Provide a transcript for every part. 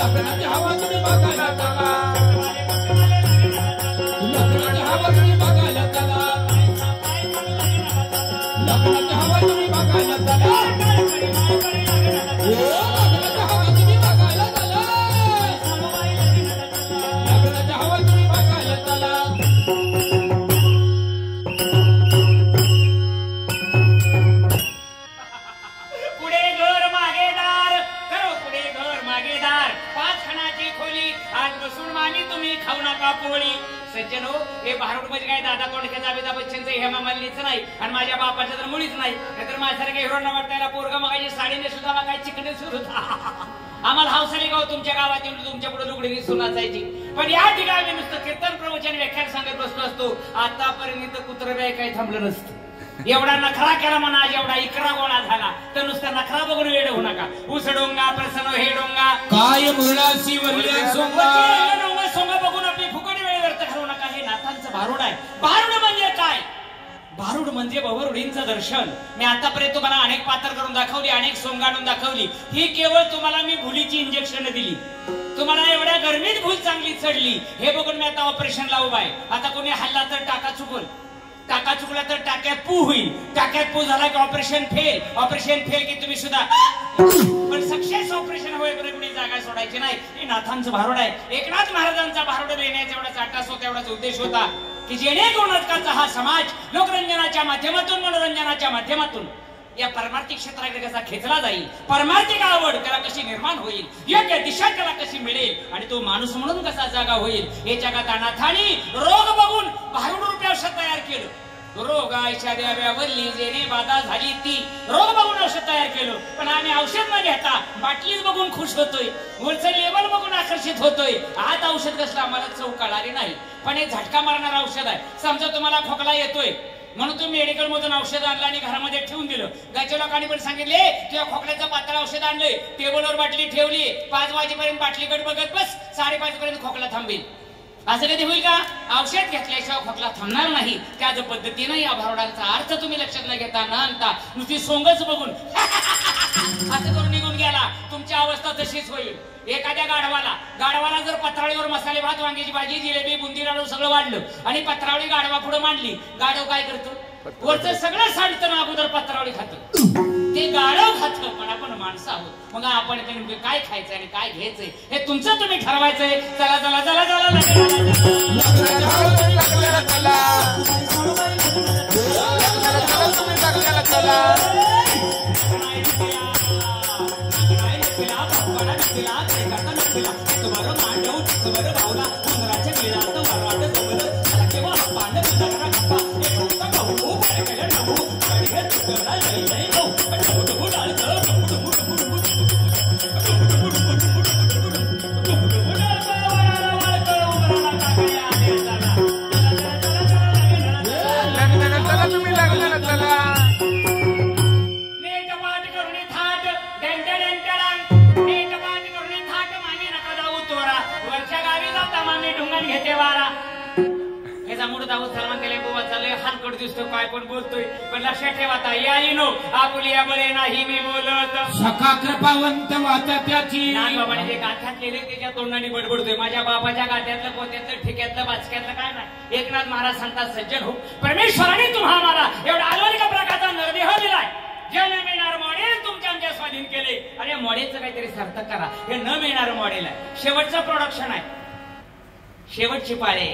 लग्नाची हवा तुम्ही बघायला चला लग्नाची हवा तुम्ही बघायला चला लग्नाची हवा तुम्ही बघायला चला लग्नाची हवा तुम्ही बघायला चला लग्नाची हवा तुम्ही बघायला चला पुढे घर मागेदार करो पुढे घर मागेदार 5 खणाची खोली आज बसून मामी तुम्ही खाऊ नका पोळी सज्जन हो हे भारूड म्हणजे काय दादा कोंडकेचा अमिताभ बच्चनचं हेमा मालिनीचं नाही आणि माझ्या बापाचं तर मुळीच नाही नाहीतर माझ्यासारख्या हिरोंना वाटायला पोरगा मगाची साडीने सुद्धा काय चिकने सुरू होता आम्हाला हौसले गाव तुमच्या गावात येऊन तुमच्या पुढे लुगडी सुरू असायची पण या ठिकाणी नुसतं कीर्तन प्रवचन व्याख्यान सांगत बसलो असतो आतापर्यंत कुत्र बाय काही थांबलं नसतं एवढा नखरा केला म्हणा एवढा इकरा गोळा झाला तर नुसता नखरा बघून वेळ होऊ नका ऊस डोंगा प्रसन्न हे डोंगा काय मुळाशी वरल्या सोंगा सोंगा बघून आपली फुकट वेळ व्यर्थ घालू नका हे नाथांचं भारूड आहे भारूड म्हणजे काय भारूड म्हणजे भवरूढींचं दर्शन मी आतापर्यंत तुम्हाला अनेक पात्र करून दाखवली अनेक सोंगाडून दाखवली ही केवळ तुम्हाला मी भुलीची इंजेक्शन दिली तुम्हाला एवढ्या गरमीत भूल चांगली चढली हे बघून मी आता ऑपरेशनला उभा आहे आता कोणी हल्ला तर टाका चुकून टाका चुकला तर टाक्यात पू होईल टाक्यात पू झाला की ऑपरेशन फेल की तुम्ही सुद्धा पण सक्सेस ऑपरेशन होईपर्यंत कुणी जागा सोडायची नाही हे नाथांचं भारूड आहे एकनाथ महाराजांचा भारूड लेण्याचा एवढाच आटास होता एवढाच उद्देश होता की जेणेकरून हा समाज लोकरंजनाच्या माध्यमातून मनोरंजनाच्या माध्यमातून या परमार्थिक क्षेत्राकडे कसा खेचला जाईल परमार्थिक आवड त्याला कशी निर्माण होईल योग्य दिशा त्याला कशी मिळेल आणि तो माणूस म्हणून कसा जागा होईल हे जगात अनाथाने रोग बघून भारूड रूपी औषध तयार केलं रोगाच्या द्याव्यावरली जेणे बाधा झाली ती रोग बघून औषध तयार केलं पण आम्ही औषध न घेता बाटलीच बघून खुश होतोय वरचं लेबल बघून आकर्षित होतोय आत औषध कसलं आम्हाला चव कळाली नाही पण हे झटका मारणारं औषध आहे समजा तुम्हाला खोकला येतोय म्हणून तुम्ही मेडिकल मधून औषध आणलं आणि घरामध्ये ठेवून दिलं गावच्या लोकांनी पण सांगितले तुझ्या खोकल्याचं पातळ औषध आणलंय टेबलवर बाटली ठेवली 5 वाजेपर्यंत बाटलीकडे बघत बस 5:30 पर्यंत खोकला थांबेल असं कधी होईल का औषध घेतल्याशिवाय खोकला थांबणार नाही त्याच पद्धतीनं या भारूडांचा अर्थ तुम्ही लक्षात न घेता न आणता नुसती सोंगच बघून असं करून निघून गेला तुमची अवस्था तशीच होईल एखाद्या गाढवाला जर पत्रावळीवर मसाले भात वांग्याची भाजी जिलेबी बुंदी लाडू सगळं वाढलं आणि पत्रावळी गाढवा पुढे मांडली गाढव काय करतो वरचं सगळं सांडतं ना अगोदर पत्रावळी खातं ते गाढव खातं पण आपण माणसं आहोत मग आपण नेमकं काय खायचं आणि काय घ्यायचंय हे तुमचं तुम्ही ठरवायचंय चला चला चला चला दिसतो काय पण बोलतोय पण लक्षात ठेवा या इनो आपुलिया बळे नाही मी बोलत सखा कृपावंत वाचा त्याची नागबाबाने जे गाथ्यात केले त्याच्या तोंडाने बडबडतोय माझ्या बाबाच्या गाथ्यातलं पोत्यातलं ठिक्यातलं बाचक्यातलं काय नाही एकनाथ महाराज सांगतात सज्जन हो परमेश्वराने तुम्हाला एवढा अलौकिक प्रकारचा नरदेह दिलाय जे न मिळणार मॉडेल तुमच्या आमच्या स्वाधीन केले अरे मॉडेलचं काहीतरी सार्थक करा हे न मिळणारं मॉडेल आहे शेवटचं प्रोडक्शन आहे शेवटची पाळे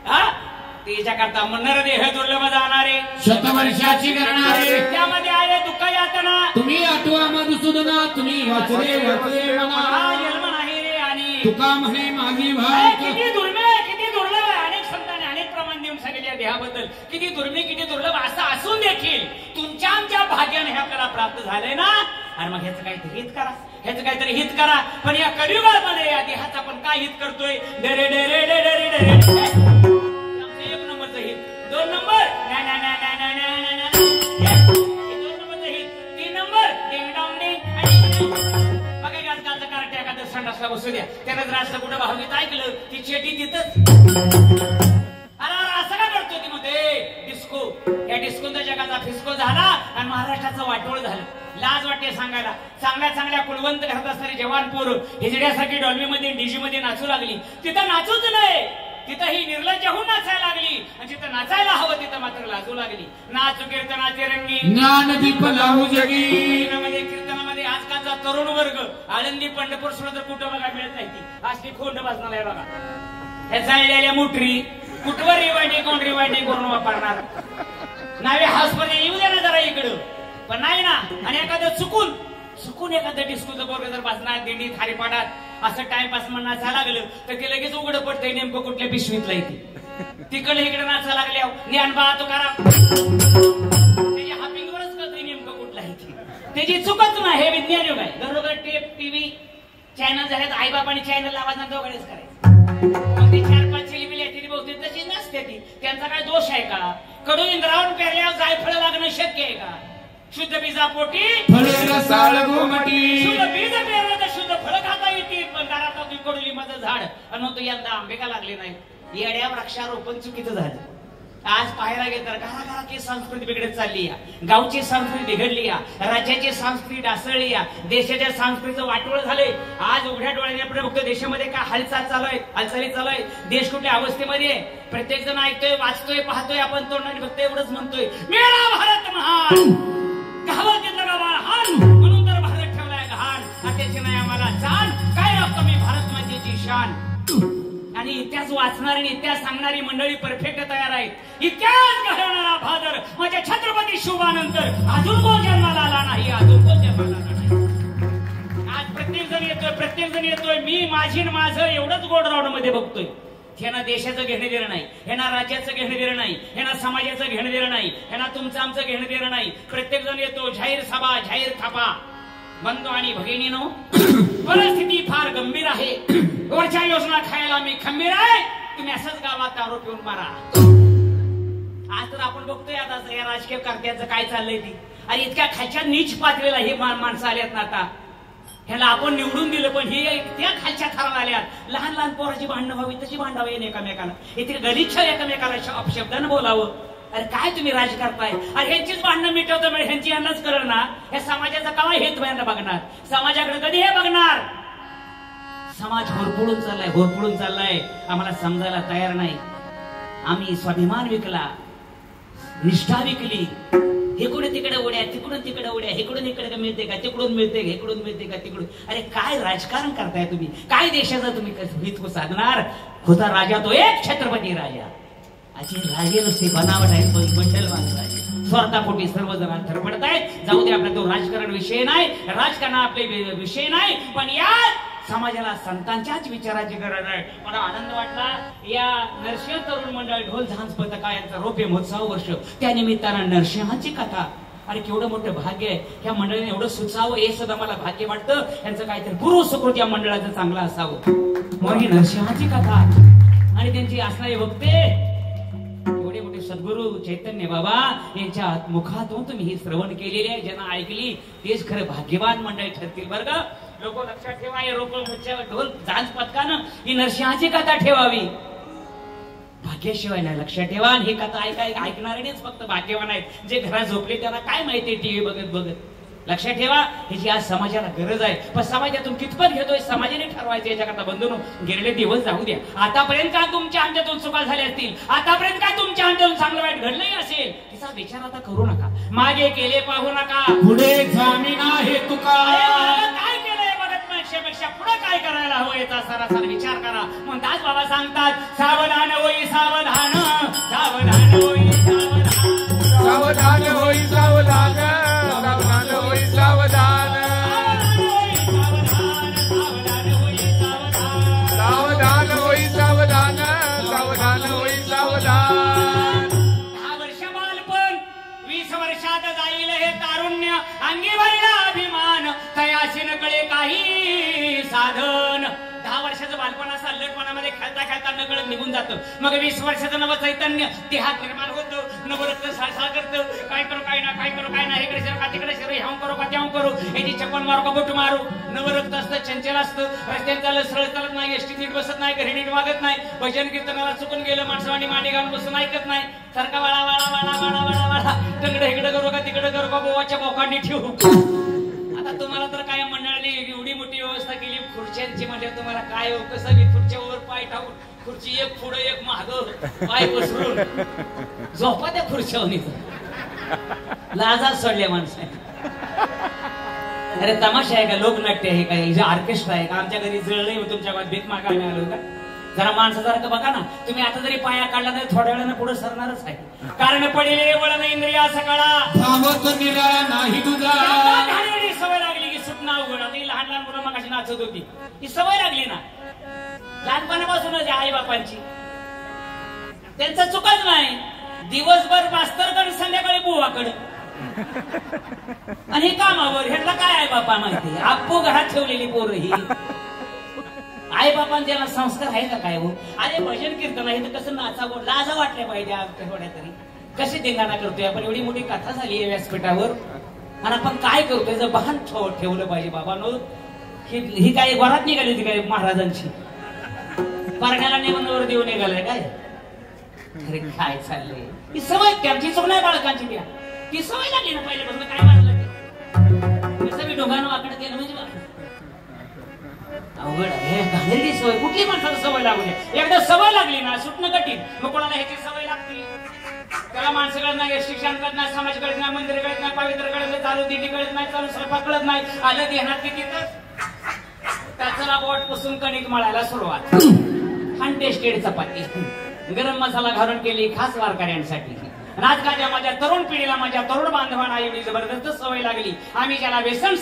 हा त्याच्याकरता नरदेह दुर्लभ जाणारे शतवर्षाची करणारे त्यामध्ये आहे दुःख यातना तुम्ही आठवा मधुसूदना तुम्ही वाचले जन्म नाही रे आणि तुका म्हणे माझी भाई किती दुर्लभ आहे अनेक संतांनी अनेक प्रमाण देऊन सांगितले या देहाबद्दल किती दुर्लभ असं असून देखील तुमच्या आमच्या भाग्याने हे आपल्याला प्राप्त झालंय ना आणि मग ह्याचं काहीतरी हित करा पण या कलियुगामध्ये या देहाचा आपण काय हित करतोय डेरे डेरे डेरे डेरे 1 नंबरचं हित 2 नंबर 2 नंबरचं हित 3 नंबर डिंग डॉंग डिंग बघा गाजगाचं कराटे एखादं संडासला बसू द्या त्यानं जर असं कुठं भावगीत ऐकलं ती चेटी तिथंच अरे असं का करतो ती मध्ये डिस्को डिस्को. या डिस्कोचा जगाचा फिस्को झाला आणि महाराष्ट्राचं वाटोळ झालं. लाज वाटते सांगायला. चांगल्या चांगल्या कुलवंत घरात असणारी जवान पोरं हिजड्यासाठी डॉल्बी मध्ये डीजी मध्ये नाचू लागली. तिथं नाचूच नाही, तिथं ही निर्लज्ज होऊन नाचायला लागली आणि जिथं नाचायला हवं तिथं मात्र लाजू लागली. नाचू कीर्तनाचे रंगी ज्ञानदीप लावू जगी. कीर्तनामध्ये आजकालचा तरुण वर्ग आळंदी पंढरपूर सोडून कुठं बघा मिळत नाही. ती असली खोंड बसणार आहे बघा. हे जाळलेल्या मुठरी कुठवर रिवायडिंग करून वापरणार. नावे हाऊसमध्ये येऊ दे ना जरा इकडं, पण नाही ना. आणि एखादं चुकून एखादं डिस्कोचं पोरग जर बसणार दिंडी थारीपाडात असं टाइमपास म्हणून नाचायला लागलं तर ते लगेच उघड पडतंय नेमकं कुठल्या पिशवीतला येते. तिकडे इकडे नाचायला लागल्या ज्ञानबा तुकाराम त्याच्या हापिंगवरच कळतंय नेमकं कुठला येते. त्याची चुकच नाही. हे विज्ञान योग आहे. घरोघर टेप टीव्ही चॅनल झाल्यात. आईबापाने चॅनल लावायचं दोघांनीच करायचं. मग ते 4-5 चिलीबिली तिने बहुतेक तशी नसते ती. त्यांचा काय दोष आहे का? कडू इंद्रावण पेरल्यावर जायफळ लागणं शक्य आहे का? शुद्ध बीजापोटी रसाळ गोमटी. शुद्ध बीज पेरलं तर शुद्ध फळ खाता येतील. पण दारात कडुली माझं झाड आणि तो यंदा आंबे का लागले नाही. येड्या वृक्षारोपण चुकीचं झालं. आज पाहायला गेलं तर घराघराची संस्कृती बिघडत चालली आहे. गावची संस्कृती बिघडली आहे. राज्याची संस्कृती डासळली आहे. देशाच्या संस्कृतीचं वाटोळ झालंय. आज उघड्या डोळ्याने आपण बघतो देशामध्ये काय हालचाली चालू आहे. देश कुठल्या अवस्थेमध्ये आहे. प्रत्येक जण ऐकतोय, वाचतोय, पाहतोय. आपण तोंडाने फक्त एवढंच म्हणतोय मेरा भारत महान. गावात महान म्हणून तर भारत ठेवलाय घाण. त्याची नाही आम्हाला जाण. काय राखतो मी भारत मातेची शान. आणि इतिहास वाचणारी आणि इतिहास सांगणारी मंडळी परफेक्ट तयार आहेत. इतिहास घडवणारा भादर माझ्या छत्रपती शिवानंतर अजून कोण जन्माला आला नाही. आज प्रत्येक जण येतोय मी माझी माझं एवढंच गोड राऊंड मध्ये बघतोय. ह्यांना देशाचं घेणं देणं नाही, ह्यांना राज्याचं घेणं देणं नाही, ह्यांना समाजाचं घेणं देणं नाही, ह्यांना तुमचं आमचं घेणं देणं नाही. प्रत्येक जण येतो जाहीर सभा जाहीर थापा. बंधू आणि भगिनीनो परिस्थिती फार गंभीर आहे. वरच्या योजना खायला मी खंबीर आहे. तुम्ही असंच गावात दारू पिऊन मारा. आज तर आपण बघतोय आता या राजकीय कर्त्याचं काय चाललंय ती. आणि इतक्या खालच्या नीच पातळीला हे माणसं आल्यात ना आता. ह्याला आपण निवडून दिलं पण हे त्या खालच्या थराला आल्यात. लहान लहान पोराची भांडणं व्हावी तशी भांडावं एकमेकाला. इथे गलिच्छ एकमेकाला शब्दानं बोलावं. अरे काय तुम्ही राज करताय. अरे ह्यांचीच भांडणं मिटवतं म्हणजे ह्यांची यांनाच कळलं ना. ह्या समाजाचा काय हेतू बघणार. समाजाकडे कधी हे बघणार. समाज होरपळून चाललाय. आम्हाला समजायला तयार नाही. आम्ही स्वाभिमान विकला, निष्ठा विकली. इकडून तिकडे उड्या, तिकडून तिकडे उड्या. इकडून इकडे मिळते का, तिकडून मिळते, इकडून मिळते का, तिकडून. अरे काय राजकारण करताय तुम्ही. काय देशाचं तुम्ही हित साधणार. होता राजा तो एक छत्रपती राजा. अशी राजे नुसती बनावट आहे. तो मंडल माणूस आहे. स्वार्थापोटी सर्वजण धडपडत आहेत. जाऊ दे आपला तो राजकारण विषय नाही. राजकारण आपले विषय नाही. पण या समाजाला संतांच्याच विचाराची गरज आहे. मला आनंद वाटला या नरसिंह तरुण मंडळ ढोल झांज पथका यांचा रौप्य महोत्सव वर्ष त्या निमित्तानं नरसिंहाची कथा. अरे केवढं मोठं भाग्य आहे. या मंडळीने एवढं सुचावं हे सुद्धा मला भाग्य वाटतं. यांचं काहीतरी पूर्व सुकृत या मंडळाचं चांगलं असावं. मग ही नरसिंहाची कथा आणि त्यांची असणारे वक्ते एवढे मोठे सद्गुरू चैतन्य बाबा यांच्या मुखातून तुम्ही ही श्रवण केलेली आहे. ज्यांना ऐकली तेच खरं भाग्यवान मंडळी ठरतील बरं का. लोक लक्षात ठेवा. या रोकड मुच्च्या ढोल झांज पथकानं ही नरसिंहाची कथा ठेवावी. भाग्याशिवाय नाही. लक्षात ठेवा. ही कथा ऐकणाऱ्यानेच फक्त भाग्यवान आहेत. जे घरात झोपले त्यांना काय माहिती टीव्ही बघत. लक्षात ठेवा ह्याची आज समाजाला गरज आहे. पण समाजातून कितपत घेतोय समाजाने ठरवायचं. याच्याकरता बंधून गेलेले दिवस जाऊ द्या. आतापर्यंत काय तुमच्या आमच्यातून चुका झाल्या असतील, आतापर्यंत काय तुमच्या आमच्यातून चांगलं वाईट घडलंही असेल, तिचा विचार आता करू नका. मागे केले पाहू नका. पुढे जामीन आहे तुका. काय केलंय बघत पेक्षा पुढे काय करायला हवं याचा सरासर विचार करा. मग दास बाबा सांगतात सावधान होई सावधान, सावधान होई सावधान, सावधान होई सावधान, सावधान होई सावधान, सावधान होई सावधान, सावधान होई सावधान. 10 वर्ष बालपण, 20 वर्षात जाईल हे तारुण्य, अंगी भरला अभिमान, तयाशी न कळे काही साधन. 10 वर्षाचं बालपण असं अल्लटपणामध्ये खेळता खेळता नकळत निघून जातं. मग 20 वर्षाचं नवं चैतन्य देहात निर्माण होतं. नवरत्न साळसाळ करतं. काय करू काय ना काय करू काय ना, इकडे शर का तिकडे शर, ह्याव करू का त्याव करू, याची चप्पल मारू का बोट मारू. नवरक्त असतं, चंचल असतं. रस्त्याने चालत सरळ चालत नाही, एसटी नीट बसत नाही, घरी नीट वागत नाही. भजन कीर्तनाला चुकून गेलं माणसावानी मांडी घालून बसून ऐकत नाही. सारखा वाळा वाळा वाळा वाळा वाळा वाळा तिकडे इकडे करू का तिकडे करू का, बोवाच्या बोकांनी ठेवू. आता तुम्हाला तर काय मंडळाने एवढी मोठी व्यवस्था केली खुर्च्यांची, म्हणजे तुम्हाला काय हो कसं मी खुर्च्यावर पाय टाकून, खुर्ची एक पुढे एक माग पाय पसरून झोपा त्या खुर्च्यावर. लाजात सोडल्या माणसाने. अरे तमाशा आहे का, लोकनाट्य आहे का, हे ऑर्केस्ट्रा आहे का? आमच्या घरी जळलंय तुमच्या गावात भीक मागायला आलो का? जरा माणसासारखं बघा ना. तुम्ही आता जरी पाया काढला तरी थोड्या वेळानं पुढे सरणारच आहे. कारण पडले वळण इंद्रिया सकाळा भावत निराळा नाही तुझा. सवय लागली की सुटणं अवघड. लहान लहान मुलं मग अशी नाचत होती, ही सवय लागली ना लहानपणापासूनच आई बापांची. त्यांचा चुकच नाही. दिवसभर मास्तरकडे, संध्याकाळी बुवाकडे, आणि कामावर. ह्याला काय आहे बापा माहिती? आपो घरात ठेवलेली पोरं ही. आई बापांच्या संस्कार आहे का काय हो? अरे भजन कीर्तन आहे तर कसं नाचावं, लाजा वाटल्या पाहिजे. थोड्या तरी कशी धिंगाणा करतोय आपण. एवढी मोठी कथा झाली आहे व्यासपीठावर, आणि आपण काय करतोय जर भान ठेवलं पाहिजे. बाबांनो, ही काय वरात निघाली होती काय महाराजांची? पारण्याला नेमून देऊ निघालाय काय? अरे काय चाललंय? ही सवय त्यांची चूक नाही बाळकांची. द्या ती सवय लागली ना पहिल्यापासून. काय मारलं कसं मी डोंगानं वाकडं केलं म्हणजे अवघड आहे. घालेली सवय कुठली माणसाला सवय लागू नये. एकदा सवय लागली ना सुटणं कठीण. मग कोणाला ह्याची सवय लागते? त्याला माणसं कळत नाही, शिक्षण कळत नाही, समाज कळत नाही, मंदिर कळत नाही, पवित्र कळत नाही, चालू दिंडी कळत नाही, चालू स्वयंपाक कळत नाही. आलं ध्यानात तिथंच त्याचा बोट पुसून कणिक मळायला सुरुवात. अनटेस्टेड चपाती गरम मसाला घालून केली खास वारकऱ्यांसाठी. आजकालच्या माझ्या तरुण पिढीला, माझ्या तरुण बांधवांना एवढी जबरदस्त सवय लागली. आम्ही ज्याला व्यसन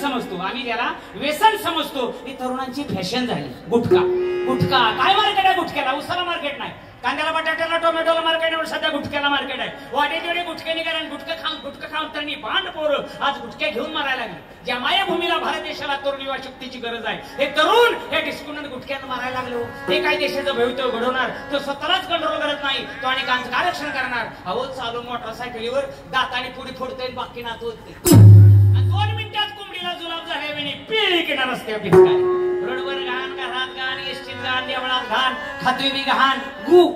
समजतो ही तरुणांची फॅशन झाली. गुटखा काय मार्केट आहे गुटख्याला? उसाला मार्केट नाही. कांद्याला, बटाट्याला, टोमॅटोला मार्केट आहे. सध्या गुटख्याला मार्केट आहे. वाटेत गुटखे निघाले. गुटखा खाऊन त्यांनी भांड पोरं आज गुटख्या घेऊन मारायला लागली. ज्या मायाभूमीला, भारत देशाला तरुण युवा शक्तीची गरज आहे, हे तरुण हे डिस्कुन गुटख्यानं मारायला लागलो. हे काही देशाचं भवितव्य घडवणार. तो स्वतःलाच कंट्रोल करत नाही, तो अनेकांचं कारक्षण करणार. अहो चालू मोटरसायकलीवर दाताने पुढे फोडतोय, बाकी नात होते. 2 मिनिटात कोंबडीला जुलाब झाले पिळी किनार रस्त्यावर भिकारी. रोडवर घाण, घरात घाण, एसटीत घाण, देवळात घाण, खातोय बी घाण. गु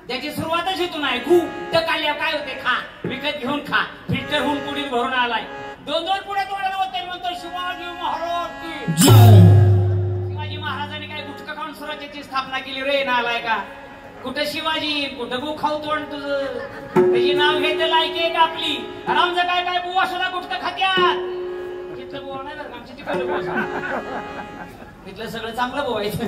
त्याची सुरुवातच इथून आहे. गु टकाल्या काय होते? खा, विकत घेऊन खा. फिल्टर होऊन पुढील भरून आलाय. 2 पुढे तोडायला होते. म्हणतो शिवाजी महाराज. शिवाजी महाराजांनी काय गुटखा खाऊन स्वराज्याची स्थापना केली रे? नालाय का? कुठं शिवाजी, कुठं गु खाऊ तोंड तुझं. त्याची नाव घेते लायकी आहे का आपली? आमचं काय काय बुवा सुद्धा गुटखा खात्यात. तिथलं बुवा नाही बरं, आमची तिकडलं बुवा. तिथलं सगळं चांगलं बोवायचं.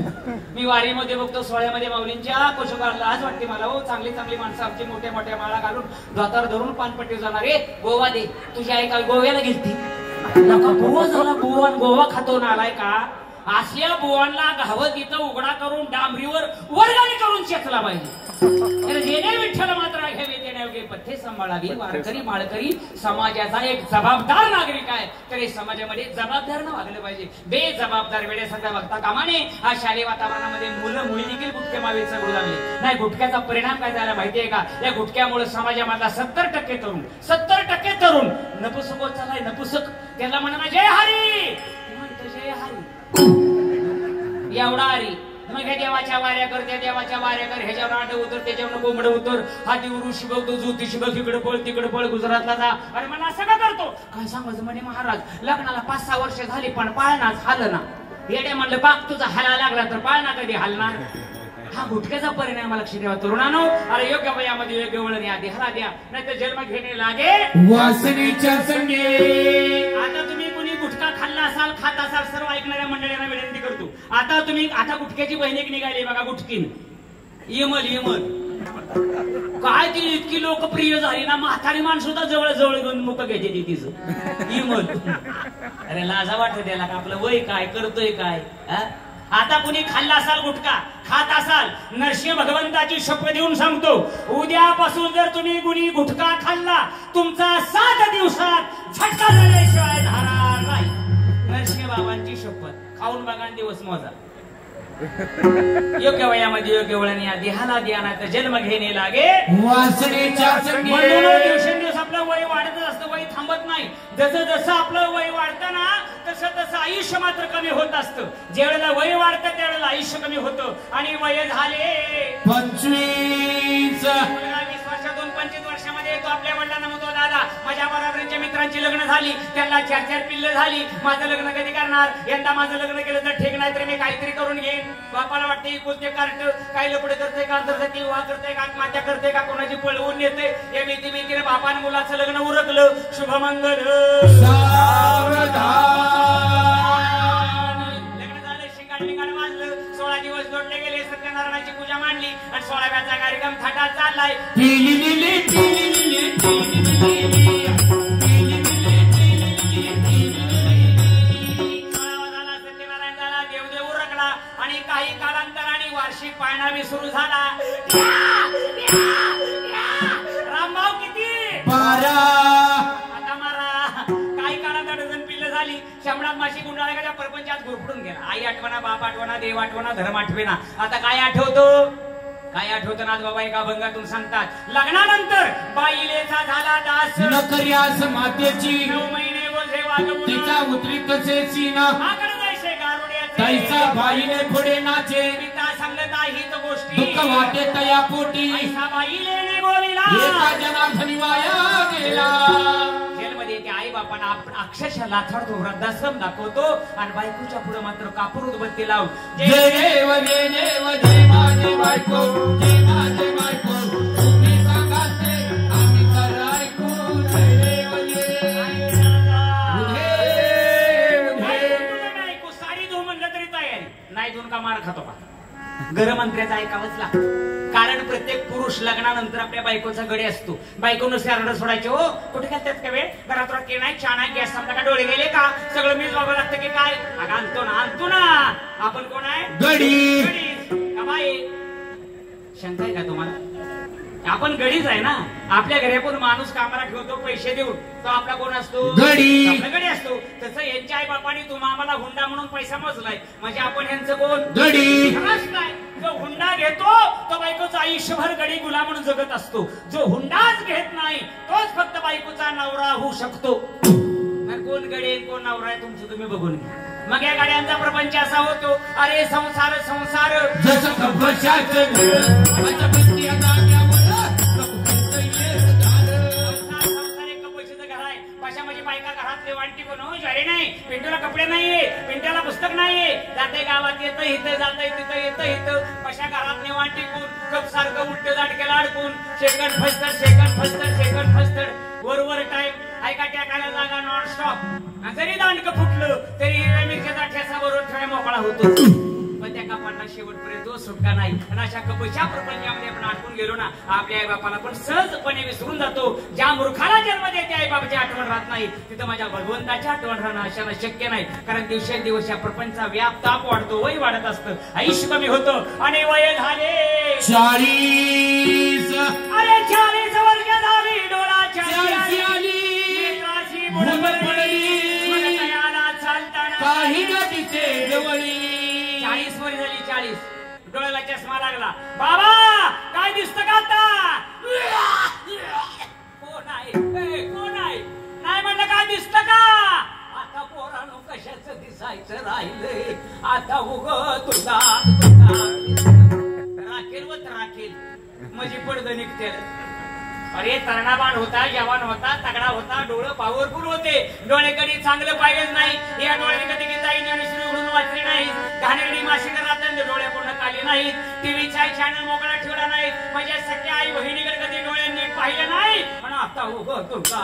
मी वारीमध्ये बघतो सोहळ्यामध्ये माऊलींच्या कोशकाला आज वाटते मला हो, चांगली चांगली माणसं आमची मोठ्या मोठ्या माळा घालून धोतर धरून पानपट्टी जाणार. रे गोवा दे, तुझी आई काय गोव्याला गेलती? नका गोवा झाला. गोवा खातो ना आलाय का? असल्या बुवांना घावत इथं उघडा करून डांबरीवर वर्गाने करून शेकला पाहिजे. जेणे विठ्ठल मात्र घ्यावे देण्यायोगे पथ्ये सांभाळावी. वारकरी माळकरी समाजाचा एक जबाबदार नागरिक आहे, तर समाजामध्ये जबाबदारीनं वागलं पाहिजे. बेजबाबदार वेळेसारखा वागता कामा नये. हा शालेय वातावरणामध्ये मुलं मुली देखील गुटख्या मावेत चढू लागले. नाही, गुटख्याचा परिणाम काय झाला माहितीये का? या गुटख्यामुळे समाजामधला 70% तरुण नपुसक होत चाललाय. नपुसक त्याला म्हणा जय हरी, जय हरी एवढा हरी. मग हे देवाच्या वाऱ्या कर, त्या देवाच्या वाऱ्या कर, ह्याच्यावर आंड उतर, त्याच्यावर कोंबड उतर, हाती ऋषी बघतो, ज्योतिषी बघ, इकडे पळ तिकडे पळ, गुजरातला जा. अरे मला असं का करतो? काय सांगायचं म्हणे महाराज, लग्नाला 5-6 वर्ष झाली पण पाळणाच हाल ना. येडे म्हणलं बाप तुझा हाला लागला तर पाळणा कधी हालणार? हा गुटख्याचा परिणाम लक्ष ठेवा तरुणांनो. अरे योग्य वयामध्ये योग्य वळण या, देहाला द्या, नाही तर जन्म घेणे लागे वासनेच्या संगे. आता तुम्ही कुणी गुटखा खाल्ला असाल, खात असाल, सर्व ऐकणाऱ्या मंडळींना विनंती करतो. आता गुटख्याची बहिणीक निघाली बघा, गुटकीन यमल काय ती इतकी लोकप्रिय झाली ना, म्हातारी माणसं सुद्धा जवळ जवळ घेऊन मुख घ्यायची तिचं यमल. अरे लाजा वाटत त्याला का आपलं वय काय करतोय काय? आता कुणी खाल्ला असाल गुटखा, खात असाल, नरसिंह भगवंताची शपथ देऊन सांगतो, उद्यापासून जर तुम्ही कुणी गुटखा खाल्ला, तुमचा 7 दिवसात झटका झाल्याशिवाय धारणार नाही. नरसिंह बाबांची शपथ खाऊन बघा दिवस मोजा. योग्य वयामध्ये योग्य वेळाने या देहाला देहानात जन्म घेणे लागे वासनेच्या संगे म्हणून दिवसेंदिवस आपलं वय वाढतच असतं, वय थांबत नाही. जसं जसं आपलं वय वाढतं ना तसं तसं आयुष्य मात्र कमी होत असतं. ज्या वेळेला वय वाढतं त्यावेळेला आयुष्य कमी होतं. आणि वय झाले 25 20 वर्षातून 25 वर्षामध्ये येतो. आपल्या वडिलांना म्हणतो, दादा माझ्या बरोबरच्या मित्रांची लग्न झाली, त्यांना 4-4 पिल्लं झाली, माझं लग्न कधी करणार? यंदा माझं लग्न केलं तर ठीक नाही तर मी काहीतरी करून घेईन. बापाला वाटते कोणते कार्ट काही लपडे करते का, आंतरजातीय विवाह करते का, आत्महत्या करते का, कोणाची पळवून येते. या भीतीने बापानं मुलाचं लग्न उरकलं. शुभमंगल लग्न झालं, शिंगाड बिंगाड वाजलं, 16 दिवस जोडले गेले, सत्यनारायणाची पूजा मांडली आणि 16व्याचा कार्यक्रम थाटात चाललाय. सत्यनारायण झाला, देवदेव उरकला आणि काही कालांतराने वार्षिक पाळणावी सुरू झाला. रामभाव किती? 12 आता मारा. काही काळात डझन पिल्लं झाली. शंभरात माशी गुंडाळ्याच्या परपंचात घुरपडून गेला. आई आठवणा, बाप आठवणा, देव आठवणा, धर्म आठवेना. आता काय आठवतो? काय आठवतं ना बाबा एका अभंगातून सांगतात, लग्नानंतर बाईलेचा झाला दास, न कर्यास मातेची 9 महिने ओझे वागवून तिचा उतरी कसे सीना आकडे जायचे गारुड्याचे, तैसा बाईने पुढे नाचे पिता सांगत हित गोष्टी, दुःख वाटे तया पोटी ऐसा बाईले ने गोविला एका जनार्दनी वाया गेला. जेलमध्ये ते आई बापांना अक्षरशः लाथाडतो, वृद्धाश्रम दाखवतो आणि बायकोच्या पुढे मात्र कापूर उदबत्ती लावून जय देव जय देव जय माझे बायको, जय माझे बायको, तुम्ही सांगा ते आम्ही खरं ऐकू. जय देव ऐकू. साडी धुवून म्हणलं तरी तयारी नाही, धुवून का मार खातो का? गृहमंत्र्याचा ऐकावंच लागतं. कारण प्रत्येक पुरुष लग्नानंतर आपल्या बायकोचा गडी असतो. बायको नुसते आरडा सोडायचे, हो कुठे घालतात का वेळ, घरात के नाही, चहा नाही, गॅस संपला का, डोळे गेले का, सगळं मीच बघावं लागतं की काय? अगं आणतो ना. आपण कोण आहे? गडी. का बाई? शंका आहे का तुम्हाला? आपण गडीच आहे ना. आपल्या घरातून माणूस कामाला ठेवतो पैसे देऊन, तो आपला कोण असतो? गडी. आपला गडी असतो. तसं यांच्या आई बापाने तुम्हा आम्हाला हुंडा म्हणून पैसा मोजलाय, म्हणजे आपण यांचं कोण? गडी. नाही. जो हुंडा घेतो तो बायकोचं आयुष्यभर गडी गुलाम म्हणून जगत असतो. जो हुंडाच घेत नाही तोच फक्त बायकोचा नवरा होऊ शकतो. कोण गडी कोण नवरा आहे तुमचं तुम्ही बघून घ्या. मग या गाड्यांचा प्रपंच असा होतो, अरे संसार संसार जसं कपशाचं बायका घरातले वांटी कोण हो, ज्वारी नाही, पिंटूला कपडे नाहीये, पिंट्याला पुस्तक नाहीये, जाते गावात येतं इथं, जाते तिथं येतं इथं, कशा घरातले वांटी कोण कप सारखं उलट दाटकेला अडकून सेकंड फस्तड सेकंड फस्तड सेकंड फस्तड वर टाइम ऐका टाकायला जागा नॉन स्टॉप. जरी दांडकं फुटलं तरी हिरव्या मिरच्याचा ठेसा बरोबर ठेवाय मोकळा होतो. पण त्या कपांना शेवटपर्यंत सुटका नाही. आणि अशा कपच्या प्रपंचामध्ये आपण अडकून गेलो ना, आपल्या आई बापाला पण सहजपणे विसरून जातो. ज्या मूर्खाला जन्म देते आई बाबाची आठवण राहत नाही, तिथं माझ्या भगवंताची आठवण राहणं अशाला शक्य नाही. कारण दिवसेंदिवस या प्रपंचा व्याप ताप वाढतो, वय वाढत असतं, आयुष्य कमी होतं आणि वय झाले 40. अरे 40 वर्ष झाली, डोळाच्या काही नदीचे जवळी 40 वर्ष झाली. 40 डोळ्याला चष्मा लागला. बाबा काय दिसतं का आता? कोण आहे? कोण आहे? नाही म्हणलं काय दिसतं का? आता पोरांनो कशाचं दिसायचं राहिलंय, आता उग तुला राखेल व राखेल म्हणजे पडद निघते. अरे तरणा होता, जवान होता, तगडा होता, डोळं पॉवरफुल होते, डोळे कधी चांगलं पाहिजेच नाही. या डोळ्याने कधी गीताई ज्ञानेश्वरी उघडून वाचली नाही, घाणेरडी मासिकं राहतात डोळे पूर्ण काढले नाहीत, टीव्हीचा चॅनल मोकळा ठेवला नाही, म्हणजे सगळ्या आई बहिणीकडे कधी डोळ्यांनी पाहिलं नाही. पण आता उभं तुला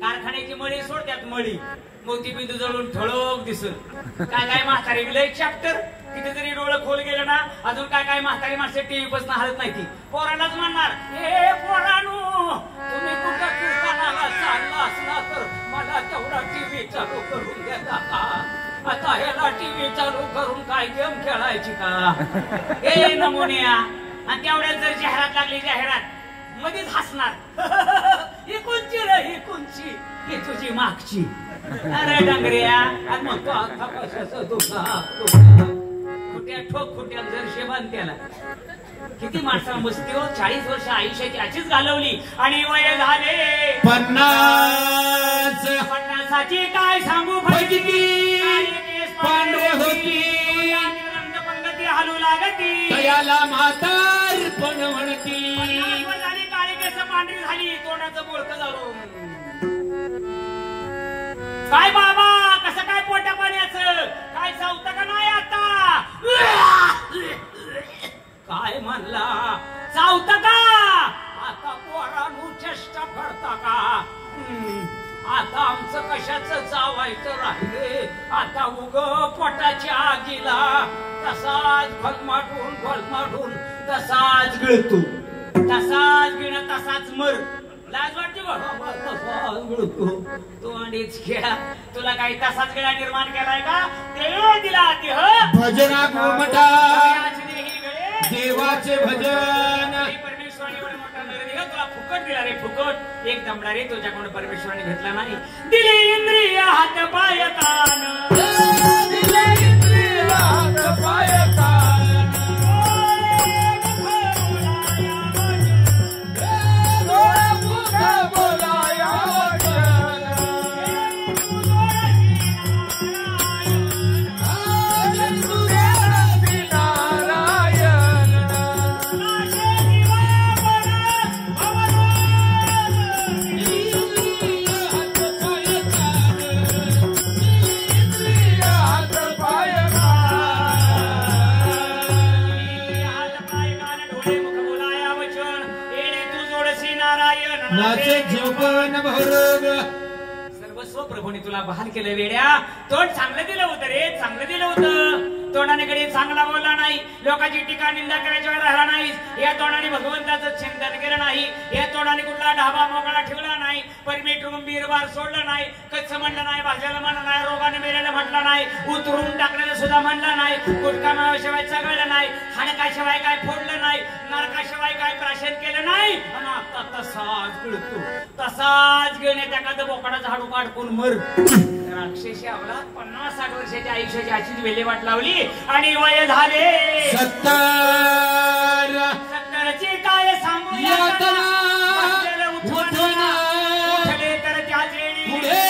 कारखान्याची मळी सोडत्यात, मळी मोतीबिंदू जळून ठळक दिसून काय काय म्हातारी विलय चॅप्टर किती जरी डोळं खोल गेलं ना, अजून काय काय म्हातारी माणसं टीव्ही पासून हलत नाही. ती पोरांनाच म्हणणार, हे पोरांनो तुम्ही कुठं कीर्तनाला चालला असला तर मला तेवढा टीव्ही चालू करून देता का? आता ह्याला टीव्ही चालू करून काय गेम खेळायची का? हे नमुन्या. आणि तेवढ्यात जर जाहिरात लागली, जाहिरात मध्येच हसणार, ही कोणची रे, ही कोणची, ही तुझी मागची. अरे डांगऱ्या, आणि मग तो आता कशाचं दुखा खोट्या ठोक खोट्या जरशे बांधत्याला किती माणसा मस्ती हो 40 वर्ष आयुष्याची अशीच घालवली आणि वय झाले 50ची काय सांगू फजिती पांडव होती पंगती हालू लागती दयाला म्हातारपण म्हणती झाली काळी केस पांढरी झाली तोंडाचं बोळकं झालो काय बाबा कसं काय पोटा पाण्याचं काय चावतं का नाही आता काय म्हणला चावतं का आता पोरांनो चेष्टा करता का आता आमचं कशाचं चावायचं राहिले आता उग पोटाच्या आगीला तसाच घलमाटून तसाच गिळतो तसाच गिळण तसाच मर लाज वाटते बघ तो अडीच खेळा तुला काही तसाच खेळा निर्माण केलाय का देव दिला देह भजना घुमटा देवाचे भजन परमेश्वराने एवढा मोठा निर्णय दिला तुला फुकट दिला रे फुकट एक दमडा रे तुझ्याकडून परमेश्वराने घेतला नाही दिले इंद्रिय हात पाय कान दिले इंद्रिय हात पाय कान नाचे जीवन भरोग सर्वस्व प्रभूने तुला बहाल केलं वेड्या तोंड चांगलं दिलं होतं रे चांगलं दिलं होतं तोंडाने कधी चांगला बोलला नाही लोकांची टीका निंदा करायच्या वेळ राहिला नाही या तोंडाने भगवंताचं चिंतन केलं नाही या तोंडाने कुठला ढाबा मोकळा ठेवला नाही परमेश्वरून बीरबार सोडलं नाही कच्च म्हणलं नाही भाज्याला म्हणलं नाही रोगाने मेलेलं म्हटलं नाही उतरून टाकलेलं सुद्धा म्हणलं नाही गुटखाशिवाय चगळलं नाही हाडकाशिवाय काय फोडलं नाही नरकाशिवाय काय प्राशन केलं नाही आणि आता तसाच गिळतो तसाच गिळण्यात एखादं बोकडाचं हाडू काढून मर अक्षरशः आपला 50-60 वर्षाच्या आयुष्याची अशीच वेलेवाट लावली आणि वय झाले 70ची काय सांगू उठले तर त्याच पुढे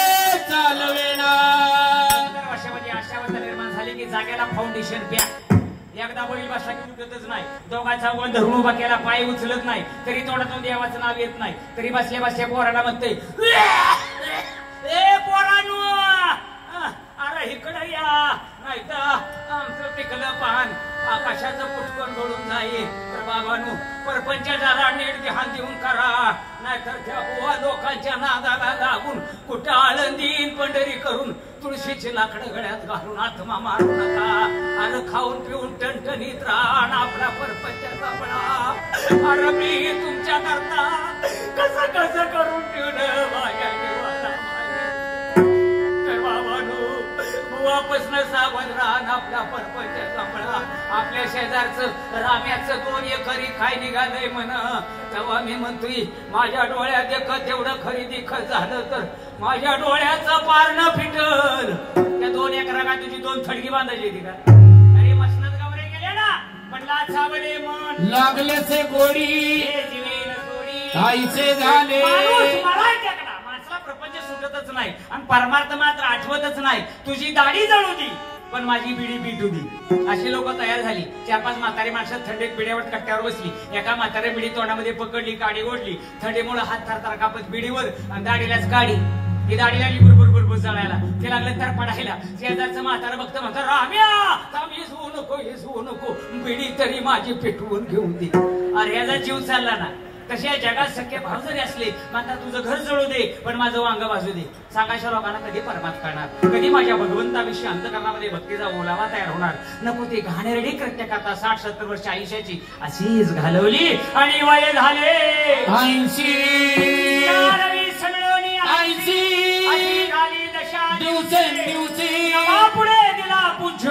चालवेना वर्षामध्ये अशावस्था निर्माण झाली की जागेला फाउंडेशन प्या एकदा बैल बसला की उठतच नाही दोघांचा वन धरून उभा केला पाय उचलत नाही तरी तोंडातून देवाचं नाव येत नाही तरी बसल्या बसल्या पोराला म्हणते ए पोरांनो अरे इकडे या नाही तर आमचं पिकलं पान आकाशाचं पुष्कळ घडून जाईल तर बाबांनो परपंचाचा नीट ध्यान देऊन करा नाहीतर त्या बुवा लोकांच्या नादाला लागून कुठं आळंदीन पंढरी करून तुळशीची लाकडं गळ्यात घालून आत्मा मारू नका अरे खाऊन पिऊन टणटणीत राहा आपला परपंचाचा बळा अरे मी तुमच्या करता कसं कसं करून ठेवलं माझ्या देवाला बुवापासून सावध राहा आपला परपंचाचा बळा आपल्या शेजारचं राम्याचं 2 एकरी काय निघालंय म्हण तेव्हा मी म्हणतोय माझ्या डोळ्यात देखत तेवढं खरेदी खर्च झालं तर माझ्या डोळ्याचं पारणं फिटल त्या 2 एकराला तुझी 2 थडगी बांधायची होती का अरे मसनत गवरे गेले ना म्हणला सावले मन लागले से गोडी जीवेन गोडी काहीसे झाले माणसाला प्रपंच सुटतच नाही आणि परमार्थ मात्र आठवतच नाही तुझी दाढी जळू दी पण माझी बिडी पिटू दी अशी लोक तयार झाली 4-5 म्हातारी माणसं थंडीत बिड्यावर कट्ट्यावर बसली एका म्हाताऱ्या बिडी तोंडामध्ये पकडली काडी ओढली थंडीमुळे हात थरथर कापत बिडीवर आणि दाढीलाच काढी ही दाढी लागली बुरबुर जळायला ते लागलं तर पडायला शेजारचं म्हातारं बघतं म्हणतं राम्या येऊ नको बिडी तरी माझी पेटवून घेऊन दे अरे याचा जीव चालला ना कशा जगात सख्खे भाव जरी असले माता तुझं घर जळू दे पण माझं वांग भाजू दे सांगायच्या लोकांना कधी परमात करणार कधी माझ्या भगवंताविषयी अंतकरणामध्ये भक्तीचा ओलावा तयार होणार नको ते घाणेरडी कृत्य करता 60-70 वर्ष आयुष्याची अशीच घालवली आणि वय झाले 80 झाली दशा दिवसे पुढे दिला पूज्य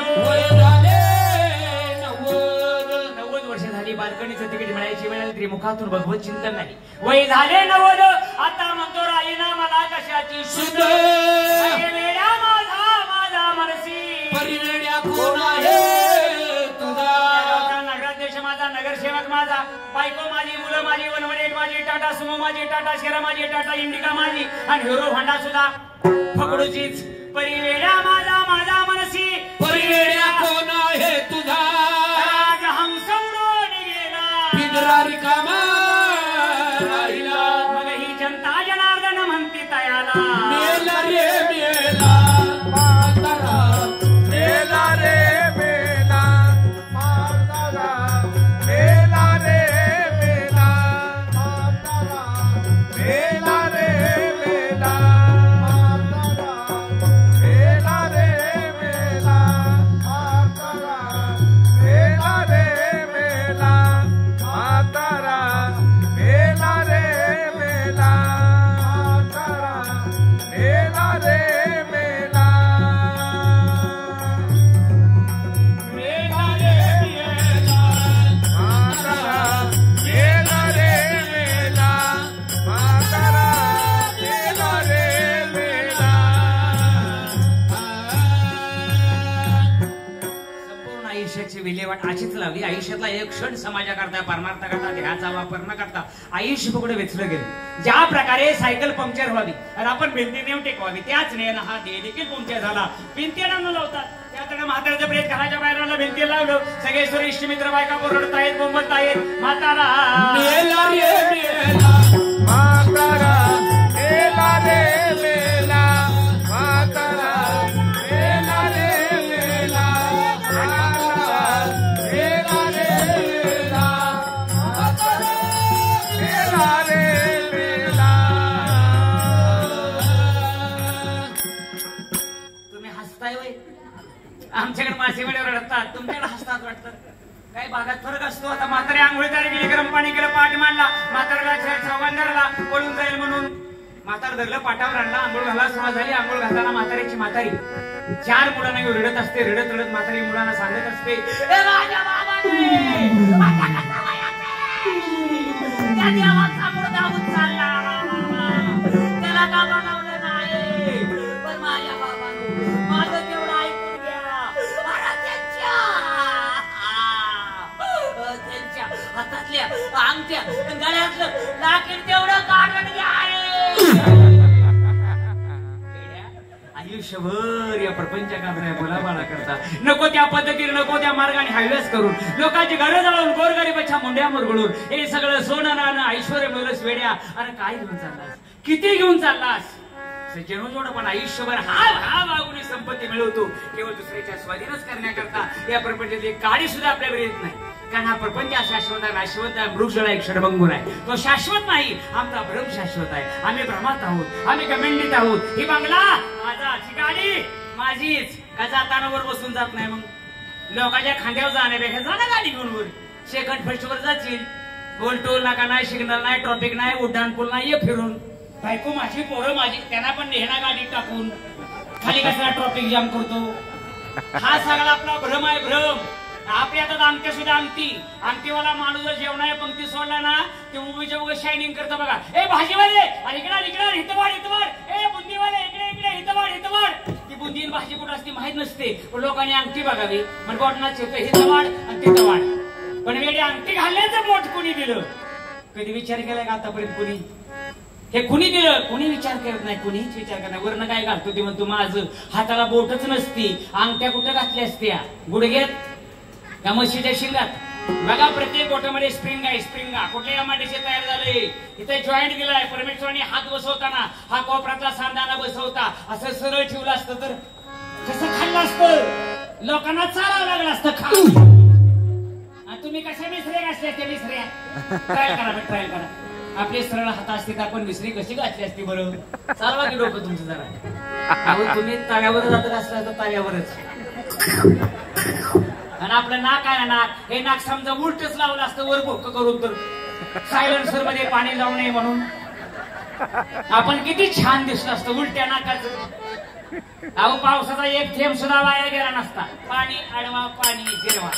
बालकणीचं तिकीट मिळायची वेळ तरी मुखातून भगवत चिंतन नाही वय झाले 90 आता म्हणतो राईना मला कशाची सुध वेड्या माझा मनसी परिवेड्या कोण आहे नगरसेवक माझा, बायको माझी, मुलं माझी, वनवनेट माझी, टाटा सुमो माझी, टाटा शेरा माझी, टाटा इंडिका माझी आणि हिरो होंडा सुद्धा फकडूचीच. परिवेड्या माझा माझा मनसी, परिवेड्या कोण आहे तुझा, राज हंस उडून गेला, पिंजरा रिकामा राहिला. मग ही जनता जनार्दन म्हणती तयाला, मेला रे मेला म्हातारा, मेला रे मेला म्हातारा, मेला रे मेला म्हातारा, मेला रे मेला म्हातारा, मेला रे मेला म्हातारा, मेला रे मेला म्हातारा, मेला रे मेला म्हातारा, मेला रे मेला. मेला रे मेला म्हातारा, मेला रे मेला म्हातारा, मेला रे मेला. संपूर्ण आयुष्याची विल्हेवाट अशीच लावली. आयुष्यातला एक क्षण समाजाकरता परमार्थाकरता ध्याचा वापर न करता आयुष्य पुढे वेचलं गेलं. ज्या प्रकारे सायकल पंक्चर व्हावी आणि आपण भिंती नेऊन टेकवावी, त्याच नेन हा देह देखील पंक्चर झाला. भिंतीला न लावतात त्याकडे म्हाताऱ्याचं प्रेत घराच्या बाहेर भिंती लावलं. सगळे सर इष्ट मित्र बायका बोरडतायत, बोंबतायत. म्हातारा मेला रे मेला म्हातारा, मेला रे मेला म्हातारा, मेला रे मेला म्हातारा, मेला रे मेला म्हातारा, मेला रे मेला. तुम्ही हसताय वय, आमच्याकडे मासेवाडे रडतात, तुमच्याकडे हसतात वाटतं. काही भागात फरक असतो. आता म्हातारे आंघोळीदारी गेली, गरम पाणी केलं, पाठ मांडला, म्हाताऱ्याला चौघान धरला, पळून जाईल म्हणून. म्हातार धरलं, पाठावर आणला, आंघोळ घालायला सुरुवात झाली. आंघोळ घालताना म्हाताऱ्याची म्हातारी 4 मुलांना घेऊन रडत असते. रडत रडत म्हातारी मुलांना सांगत असते, "ए माझ्या बाबाने, माझ्या कसा वयाचे, त्या देवाचा मुर्दा उचलला, त्याला का बघावलं नाही, पण माझ्या बाबानं माझं तेवढं ऐकून घ्या. मला त्यांच्या हातातल्या अंगठ्या गळ्यातलं लाकीड तेवढं काढून घ्या." आयुष्यभर या प्रपंचकांना बोलाबाला करता, नको त्या पद्धतीने, नको त्या मार्गाने हायवेस करून, लोकांची घरं जळवून, गोरगरीबाच्या मुंड्या मुरगळून, हे सगळं सोनं नाणं ऐश्वर्य मिळवलंस वेड्या. अरे काय घेऊन चाललास, किती घेऊन चाललास? जेणून पण आयुष्यभर हा वागून संपत्ती मिळवतो, केवळ दुसऱ्याच्या स्वाधीनच करण्याकरता. या प्रपंचातली गाडी सुद्धा आपल्याकडे येत नाही, कारण हा प्रपंच शाश्वत आहे, नाशवत आहे, मृगजळ आहे, क्षणभंगूर आहे. तो शाश्वत नाही, आमचा भ्रम शाश्वत आहे. आम्ही भ्रमात आहोत, आम्ही गमेंडीत आहोत. ही बंगला माझा, ही गाडी माझीच. का जाताना वर बसून जात नाही? मग लोकांच्या खांद्यावर जाण्यापेक्षा जा ना गाडी घेऊन वर. सेकंड फर्स्ट वर जातील. गोल टोल नाका नाही, सिग्नल नाही, ट्रॉफिक नाही, उड्डाण पूल नाही, ये फिरून. बायको माझी, पोरं माझी, त्यांना पण नेहना गाडी टाकून खाली कसा ट्रॉफिक जाम करतो. हा सगळा आपला भ्रम आहे, भ्रम. आपली आता अंगठ्या सुद्धा अंगठीवाला माणूस जर जेवणाच्या पंक्ती सोडला ना, ते उभीच्या उभं शायनिंग करतं बघा. ए भाजीवाले, इकडे इथं वाढ, इथं वाढ. ए बुंदीवाले, इकडे इथं वाढ, इथं वाढ. ती बुंदी भाजी कुठं असते माहित नसते, पण लोकांनी अंगठी बघावी. म्हणजे बोटनाच येतं, इथं वाढ आणि तिथं वाढ. पण वेळी अंगठी घालण्याचं बोट कोणी दिलं? कधी विचार केलाय का आतापर्यंत कोणी? हे कुणी दिलं? कुणी विचार करत नाही, कुणीच विचार करत नाही. वरनं काय घालतो ते म्हणतो माझं. हाताला बोटच नसती, अंगठ्या कुठं घातल्या असत्या? गुडघ्यात का म्हशीच्या शिंगात? बघा प्रत्येक बोटामध्ये स्प्रिंग आहे, स्प्रिंगा. कुठल्या एमआयडीसी तयार झाले, इथे जॉईंट दिलाय. परमेश्वराने हात बसवताना हा कोपऱ्यातला सांधाना बसवता असं सरळ ठेवलं असतं तर कसं खाल्लं असतं? लोकांना चालावं लागलं असतं खा. तुम्ही कशा विसरे घातल्या त्या विसऱ्या? ट्रायल करा, ट्रायल करा. आपले सरळ हात असते आपण विसरी कशी घातली असती बरं? चालवा की डोकं तुमचं जरा. अहो तुम्ही तळ्यावर जात असला तर तळ्यावरच. आणि आपलं नाक आहे ना, नाक, हे नाक समजा उलटच लावलं असतं वर भोक करून तर सायलेन्सर मध्ये पाणी जाऊ नये म्हणून. आपण किती छान दिसलं असतं उलट्या नाकाचं. अहो पावसाचा एक थेंब सुद्धा वाया गेला नसता. पाणी आडवा, पाणी जिरवा.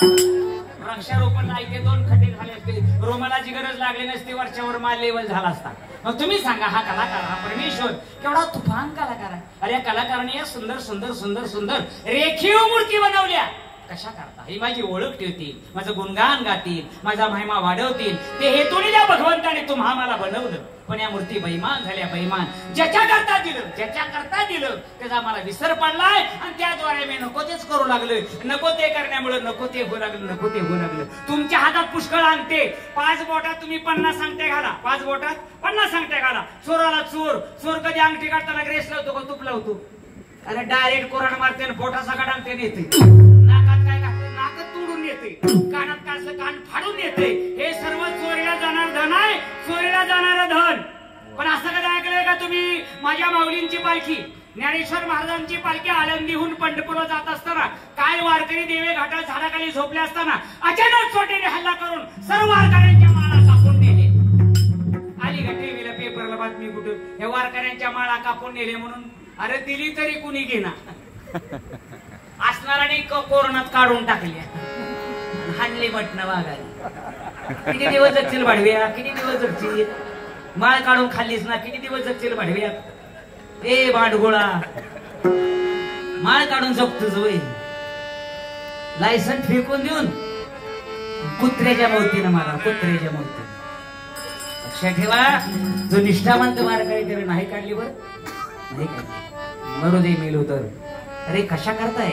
वृक्षारोपण इथे 2 खड्डे झाले असते, रोमालाची गरज लागली नसती, वरच्यावर माल लेवल झाला असता. मग तुम्ही सांगा, हा कलाकार, हा परमेश्वर केवढा तुफान कलाकार आहे. अरे या कलाकाराने या सुंदर सुंदर सुंदर सुंदर रेखीव मूर्ती बनवल्या. कशा करता ही माझी ओळख ठेवतील, माझं गुणगान गातील, माझा महिमा वाढवतील, ते हेतूने त्या भगवंताने तुम्हा मला बनवलं. पण या मूर्ती बैमान झाल्या, बैमान. ज्याच्या करता दिलं त्याचा मला विसर पडलाय आणि त्याद्वारे मी नको तेच करू लागलोय. नको ते करण्यामुळे नको ते होऊ लागलं. तुमच्या हातात पुष्कळ अंगठे, 5 बोटात तुम्ही 50 अंगठे घाला, 5 बोटात 50 अंगठे घाला. चोराला चोर कधी अंगठी काढताना ग्रेस लावतो का तूप लावतो? अरे डायरेक्ट कोराड मारते आणि पोटा सगळं अंगठे नेते. नाकात काय घालते? नाकात तोडून येते. कानात काय असलं कान फाडून येते. हे सर्व चोरीला जाणार धन आहे, चोरीला जाणारं धन. पण असं कधी ऐकलंय का तुम्ही? माझ्या माऊलींची पालखी, ज्ञानेश्वर महाराजांची पालखी आळंदीहून पंढरपूरला जात असताना काय वारकरी देवे घाटात झाडाखाली झोपले असताना अचानक छोटेने हल्ला करून सर्व वारकऱ्यांच्या माळा कापून नेले. आली का टीव्हीला पेपरला बातमी कुठं? हे वारकऱ्यांच्या माळा कापून नेले म्हणून. अरे दिली तरी कुणी घेणार? असणाराने कोरोनात काढून टाकल्या, हाणली बटणं वागाली. किती दिवस जगशील भाडव्या? किती दिवस जगशील? माळ काढून खाल्लीस ना, किती दिवस जगशील भाडव्या? ए भांडगोळा, माळ काढून जगतोच वय. लायसन फेकून देऊन कुत्र्याच्या मौतीनं मारा, कुत्र्याच्या मौतीनं. लक्षात ठेवा, जो निष्ठावंत वारकरी त्याने नाही काढली बर, नाही काढली, मरू दे मेलो तर. अरे कशा करताय?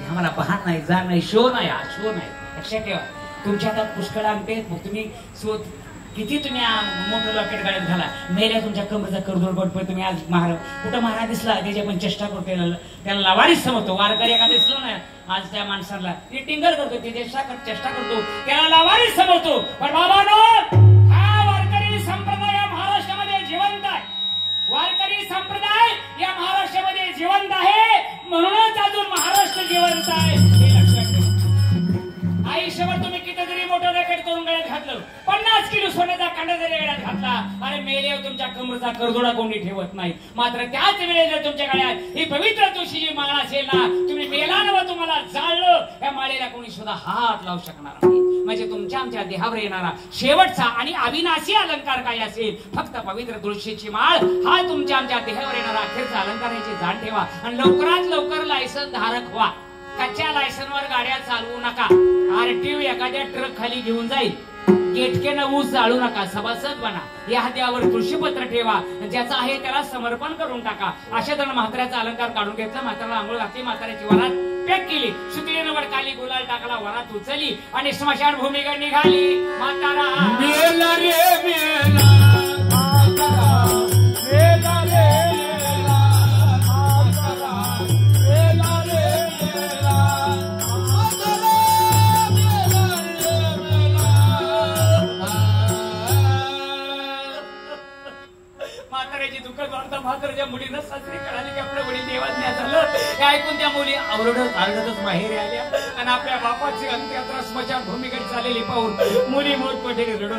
आम्हाला पाहत नाही, जा नाही, शो नाही, हा शो नाही. लक्षात ठेवा, तुमच्या हातात पुष्कळ अंगठे, तुम्ही किती तुम्ही मोठं लॉकेट गाड्यात घाला, मेल्या तुमच्या कमरेचा करदोड पडपड. तुम्ही आज कुठं महाराज दिसला त्याची आपण चेष्टा करतो, त्याला लावारीच समजतो. वारकरी एका दिसलो ना आज त्या माणसाला ते टिंगर करतो, ते चेष्टा करतो, त्याला लावारीच समजतो. पण बाबांनो, हा वारकरी संप्रदाय या महाराष्ट्रामध्ये जिवंत आहे. वारकरी संप्रदाय या महाराष्ट्रामध्ये जिवंत आहे, म्हणूनच अजून महाराष्ट्र जिवंत आहे. हे लक्षात ठेवा. आयुष्यभर तुम्ही कितीतरी मोठं रॅकेट करून गळ्यात घातलं, 50 किलो सोन्याचा कांडा जरी गळ्यात घातला, अरे मेल्यावर तुमच्या कमरेचा करदोडा कोणी ठेवत नाही. मात्र त्याच वेळेस जर तुमच्या गळ्यात ही पवित्र तुळशीची माळ असेल ना, तुम्ही मेल्यावर तुम्हाला जाळलं, या माळेला कोणी सुद्धा हात लावू शकणार नाही. म्हणजे तुमच्या आमच्या देहावर येणारा शेवटचा आणि अविनाशी अलंकार काय असेल? फक्त पवित्र तुळशीची माळ हा तुमच्या आमच्या देहावर येणारा अखेरचा अलंकार. याची जाण ठेवा आणि लवकरात लवकर लायसन धारक व्हा. कच्च्या लायसनवर गाड्या चालवू नका. आरटीओ एखाद्या ट्रक खाली घेऊन जाईल, गेटकेनं ऊस जाळू नका. सभासद बना. या हात्यावर तुळशीपत्र ठेवा, ज्याचा आहे त्याला समर्पण करून टाका. अशा तऱ्हेने म्हाताऱ्याचा अलंकार काढून घेतला, म्हाताऱ्याला आंघोळ घातली, म्हाताऱ्याची वरात पॅक केली, सुतलीनं वडकाली, गुलाल टाकला, वरात उचलली आणि स्मशान भूमीकडे निघाली. म्हातारा मेला रे मेला, म्हातारा मेला रे मेला, म्हातारा मेला रे मेला, म्हातारा मेला रे मेला. म्हाताऱ्याची दुःख वार्ता म्हाताऱ्याच्या मुलीनं सासरी कळाली की आपल्या वडील देवाज्ञा झालं. हे ऐकून त्या मुली आरडतच बाहेर आल्या आणि आपल्या बापाची अंत्ययात्रा स्मशान भूमीकडे चाललेली पाहून मुली मोठमोठ्याने रडू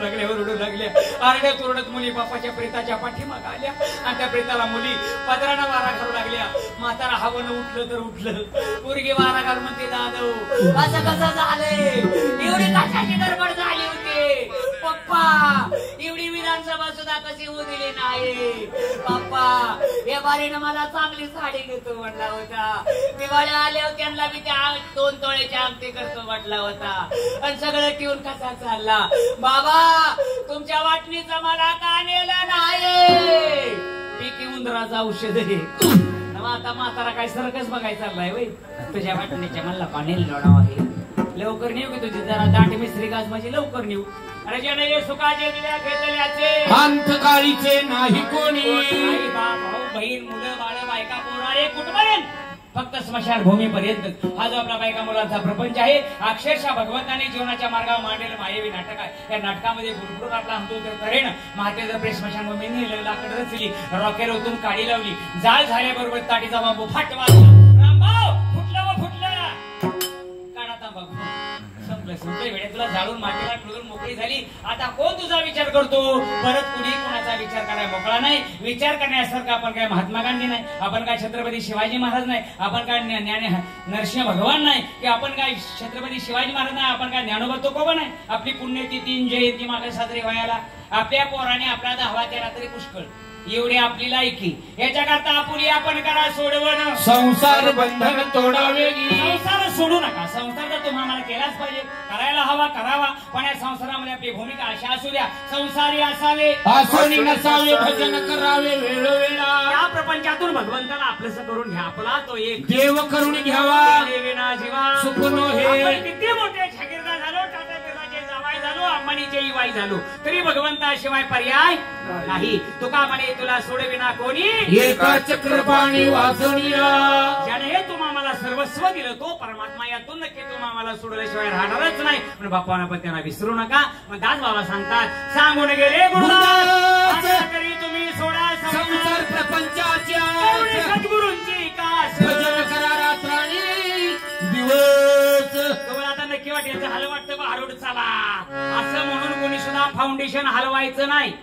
लागल्या. आरडत ओरडत मुली बापाच्या प्रेताच्या पाठीमागे आल्या आणि त्या प्रेताला मुली पदरानं वारा घालू लागल्या. म्हातारा हवनं उठलं तर उठलं, पोरगी वारा घाल म्हणते, दादो असं कसं झालंय? एवढी कशाची गडबड झाली होती पप्पा? एवढी विधानसभा सुद्धा कशी होऊ दिली नाही पप्पा. या बारीनं मला चांगली साडी घेतो म्हटला होता, दिवाळी आल्या त्यांना मी त्या 2 तोळ्याचे अंगठी करतो म्हटला होता, आणि सगळं ठेवून कसा चालला बाबा? तुमच्या वाटणीचं मला का नेलं नाही? पीक उंदराचं औषध आहे. आता म्हातारा काय सरकच बघायला चाललाय वय? तुझ्या वाटणीच्या मला पाणी लोणावं आहे. लवकर नेऊ की तुझी जरा दाट मिस्त्री गाज माझी लवकर नेऊ. अरे जने सुखाचे दिल्या घेतल्याचे अंतकाळीचे नाही कोणी. आई बाप भाऊ बहीण मुलं बाळ बायका पोरारे कुठपर्यंत? फक्त स्मशान भूमीपर्यंत. हा जो आपला बायका मुलांचा प्रपंच आहे, अक्षरशः भगवंताने जीवनाच्या मार्गावर मांडलेलं मायवी नाटक आहे. या नाटकामध्ये भरपूर आपला हमतो तरेन महातेज प्रेस स्मशान भूमी नेलं, लाकड रचली, रॉकेल ओतून काडी लावली, जाळ झाल्याबरोबर ताटीचा बांबू फाट वाजला. रामभाऊ फुटलं व फुटलं, काढा बाबू संपलं वेळे तुला जाळून मातीला ठेवून मोकळी झाली. आता कोण तुझा विचार करतो? परत कुणी कोणाचा विचार करायला मोकळा नाही. विचार करण्यासारखं आपण काय महात्मा गांधी नाही, आपण काय छत्रपती शिवाजी महाराज नाही, आपण काय नरसिंह भगवान नाही, की आपण काय छत्रपती शिवाजी महाराज नाही, आपण काय ज्ञानोबा तुकोबा नाही. आपली पुण्यतिथी जयंती मागे साजरी व्हायला आपल्या पोराने आपला 10वा 13 तरी पुष्कळ. एवढी आपली लायकी. याच्याकरता आपण करा सोडवणं. संसार बंधन तोडावे. संसार सोडू नका. संसार तर तुम्हाला केलाच पाहिजे, करायला हवा, करावा. पण या संसारामध्ये आपली भूमिका अशी असू द्या, संसारी असावे, आसोनी नसावे, भजन करावे वेळोवेळा. या प्रपंचातून भगवंताला आपलंसं करून घ्या. आपला तो एक देव करून घ्यावा. देवेना जीवा सुखनो हे. आपण किती मोठे जागीरदार झालो, टाटा बिर्लाचे जावाई झालो, अंबानीचे वाई झालो, तरी भगवंताशिवाय पर्याय नाही. तुका म्हणे तुला सोडविना कोणी, एका चक्रपाणी वाचनिया. ज्याने हे तुम्हाला सर्वस्व दिलं तो परमात्मा. यातून नक्की तुम्हाला सोडल्याशिवाय राहणारच नाही. पण बाप्पांना पण त्यांना विसरू नका. मग दास बाबा सांगतात, सांगून गेले गुरुदास, तरी तुम्ही सोडा संसार प्रपंचाच्या. सद्गुरूंची कास, भजन करा रात्राणी दिवस. तुम्हाला आता नक्की वाटेल हलव वाटतं भारूड चला असं म्हणून कोणी सुद्धा फाउंडेशन हलवायचं नाही.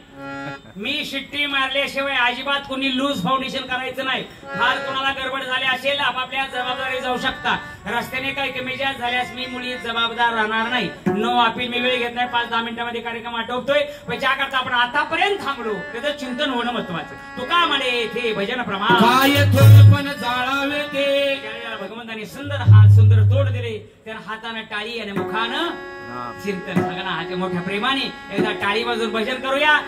मी शिट्टी मारल्याशिवाय अजिबात कोणी लूज फाउंडेशन करायचं नाही. फार कोणाला गडबड झाली असेल आपापल्या जबाबदारी जाऊ शकता. रस्त्याने काही कमी जास्त झाल्यास मी मुली जबाबदार राहणार नाही. No appeal. मी वेळ घेत नाही. 5-10 मिनिटांमध्ये कार्यक्रम आटोपतोय. पण ज्याकरता आपण आतापर्यंत थांबलो त्याचं चिंतन होणं महत्वाचं. तुका म्हणे ते भजन प्रमाण काय थोडपण जाळावे ते. त्याला भगवंताने सुंदर हात, सुंदर तोड दिले. त्यानं हातानं टाळी आणि मुखानं चिंतन. सगळ्यांना हात मोठ्या प्रेमाने एकदा टाळी वाजून भजन करूया.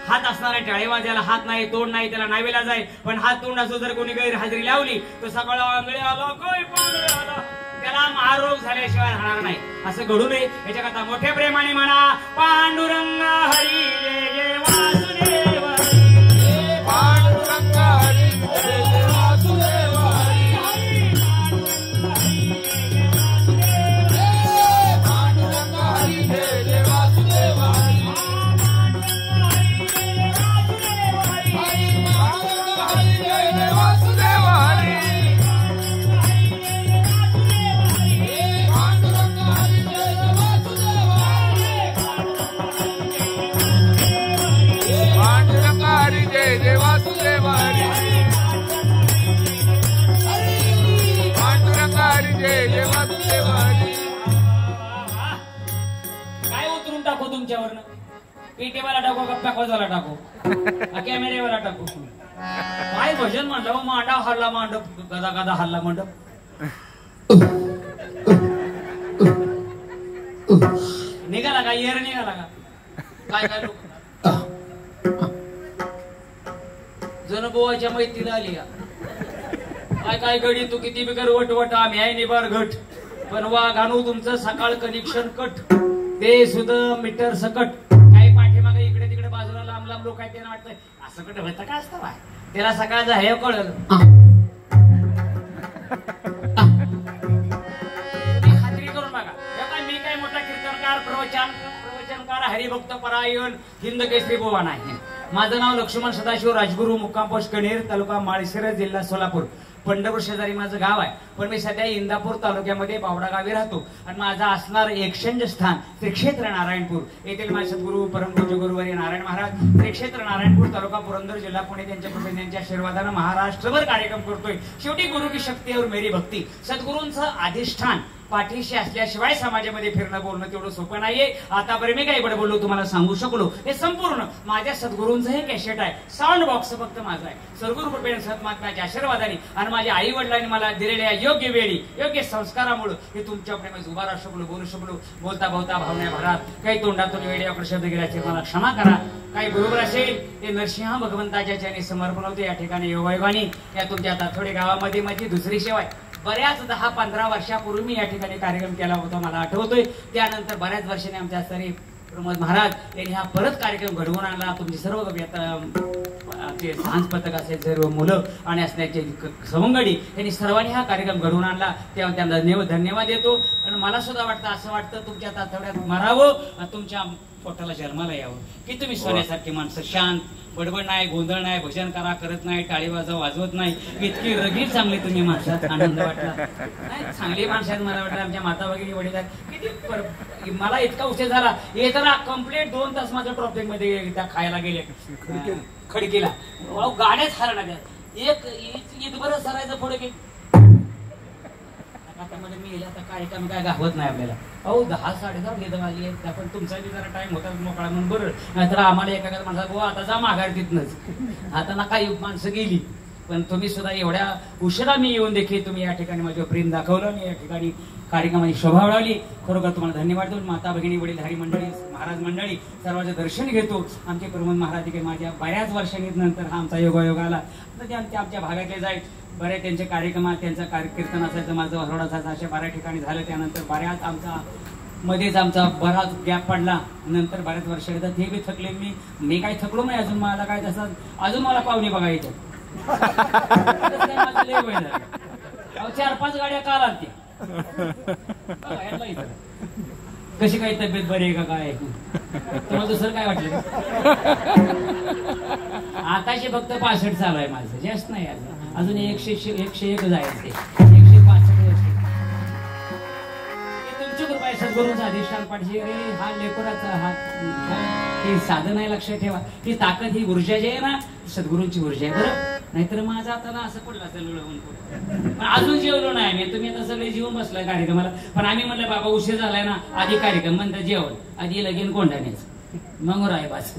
हात असणाऱ्या टाळी वाजायला हात नाही, तोंड नाही, त्याला नावेला जाय. पण हात तोंड असो जर कोणी गैरहजेरी लावली तर सकाळ आंगळे आला, काय पांगळे आला, त्याला महारोग झाल्याशिवाय राहणार नाही. असं घडू नये याच्याकरता मोठ्या प्रेमाने म्हणा, पांडुरंग हरी जय जय वासुदेव हरी. पांडुरंग हरी जय जय वासुदेव हरी. पांडुरंग हरी जय जय वासुदेव हरी. काय उतरून टाकू तुमच्यावरनं? पेटीवाला टाकू, गप्पा खोजाला टाकू, कॅमेरेवाला टाकू? काय भजन म्हणलं, मांडा हल्ला मांडप, गदा गदा हल्ला मंडप. निघाला का येर निघाला का काय काय लोक जनबोवाच्या मैत्रीला आली का काय काय गडी तू किती बिगर वटवट आम्ही आहे निबार घट पण वा घाणू तुमचं सकाळ कनेक्शन कट ते सुद्धा मीटर सकट काही पाठीमागे इकडे तिकडे बाजूला लांब लांब लोक आहेत त्यांना वाटतं असं कट होतं का असतं बा त्याला सकाळचं हे कळलं खात्री करून बघा मी काय मोठा कीर्तनकार प्रवचनकार हरिभक्त परायण हिंद केसरी बुवा नाही माझं नाव लक्ष्मण सदाशिव राजगुरू मुक्काम पोस्ट कणेर तालुका माळशिरस जिल्हा सोलापूर पंढरपूर शेजारी माझं गाव आहे पण मी सध्या इंदापूर तालुक्यामध्ये बावडा गावी राहतो आणि माझं असणार एकशंज स्थान श्री क्षेत्र नारायणपूर येथील माझे सद्गुरू परमपूज्य गुरुवारी नारायण महाराज श्री क्षेत्र नारायणपूर तालुका पुरंदर जिल्हा पुणे त्यांच्या प्रतिनिधींच्या आशीर्वादानं महाराष्ट्रभर कार्यक्रम करतोय शेवटी गुरु की शक्ती और मेरी भक्ती सद्गुरूंचं अधिष्ठान पाठीशी असल्याशिवाय समाजामध्ये फिरणं बोलणं तेवढं सोपं नाहीये आतापर्यंत मी काही बोललो तुम्हाला सांगू शकलो हे संपूर्ण माझ्या सद्गुरूंचं हे कॅसेट आहे साऊंड बॉक्स फक्त माझा आहे सद्गुरू कृपेने सद्मात्म्याच्या आशीर्वादाने आणि माझ्या आई वडिलांनी मला दिलेल्या योग्य वेळी योग्य संस्कारामुळे हे तुमच्या प्रेमात उभा राहू शकलो बोलू शकलो बोलता बोलता भावना भरात काही तोंडातून वेळेवर शब्द गेल्याचे मला क्षमा करा काही बरोबर असेल ते नरसिंह भगवंताच्या चरणी समर्पण होते या ठिकाणी योगायोगाने या तुमच्या ताथोडे गावामध्ये माझी दुसरी सेवा आहे बऱ्याच 10-15 वर्षापूर्वी मी या ठिकाणी कार्यक्रम केला होता मला आठवतोय त्यानंतर बऱ्याच वर्षांनी आमच्या स्तरी प्रमोद महाराज यांनी हा परत कार्यक्रम घडवून आणला तुमची सर्व ते सांस पथक असेल सर्व मुलं आणि असण्याचे सवंगडी यांनी सर्वांनी हा कार्यक्रम घडवून आणला तेव्हा त्यांना धन्यवाद देतो आणि मला सुद्धा वाटतं असं वाटतं तुमच्या तातवड्यात मरावं तुमच्या पोटाला जन्माला यावं की तुम्ही सोन्यासारखी माणसं शांत बडबड नाही गोंधळ नाही भजन करा करत नाही टाळी वाजवत नाही इतकी रगीर चांगली तुम्ही माणसात आनंद वाटला नाही चांगली माणसात मला वाटलं आमच्या माता वगैरे वडील किती मला इतका उशीर झाला हे तर कम्प्लीट 2 तास माझ्या ट्रॉफिक मध्ये त्या खायला गेले खडकीला गाड्याच हरणार एक इथभर सरायचं पुढे आता मध्ये मी आता कार्यक्रम काय गावत नाही आपल्याला. अहो 10 10:30 घेत आली आहे, पण तुमचा बी जरा टाइम होता मोकळा म्हणून बरं. नाहीतर आम्हाला एका माणसा बुवा आता जा माघार तिथनच. आता ना काही माणसं गेली, पण तुम्ही सुद्धा एवढ्या उशिरा मी येऊन देखील तुम्ही या ठिकाणी माझं प्रेम दाखवलं आणि या ठिकाणी कार्यक्रमाची शोभा वाढवली. खरोखर तुम्हाला धन्यवाद देऊन माता भगिनी वडील हरी मंडळी महाराज मंडळी सर्वांचं दर्शन घेतो. आमचे प्रमोद महाराज काही माझ्या बऱ्याच वर्षांनी नंतर हा आमचा योगायोग आला. तर ते आमच्या भागातले जाईल बऱ्याच त्यांचे कार्यक्रमात त्यांचा कीर्तन असायचं, माझं वरवड असायचं, अशा बऱ्याच ठिकाणी झालं. त्यानंतर बऱ्याच मध्येच आमचा बराच गॅप पडला. नंतर बऱ्याच वर्ष येतात हे बी थकले. मी काही थकलो नाही अजून. मला काय तसं अजून मला पाहुणे बघायचं. 4-5 गाड्या काल आलत्या. कशी काही तब्येत बरी आहे का काय तुम्हाला दुसरं काय वाटलं? आताशे फक्त 65 चालू आहे माझं, जास्त नाही अजून 101 जायचं. 165 वर्ष तुमची कृपा आहे. सद्गुरूंचा अधिष्ठान पाठशी हा लेकराचा हात हे साधन आहे. लक्षात ठेवा ही ताकद ही ऊर्जा जी आहे ना सद्गुरूंची ऊर्जा आहे बरं. नाहीतर माझं आता ना असं पडलं पण अजून जेवलो नाही मी. तुम्ही आता सगळे जेवून बसलाय कार्यक्रमाला, पण आम्ही म्हणलं बाबा उशीर झालाय ना आधी कार्यक्रम म्हणतात जेवण आधी लगीन कोंडाण्याचं मग राय बास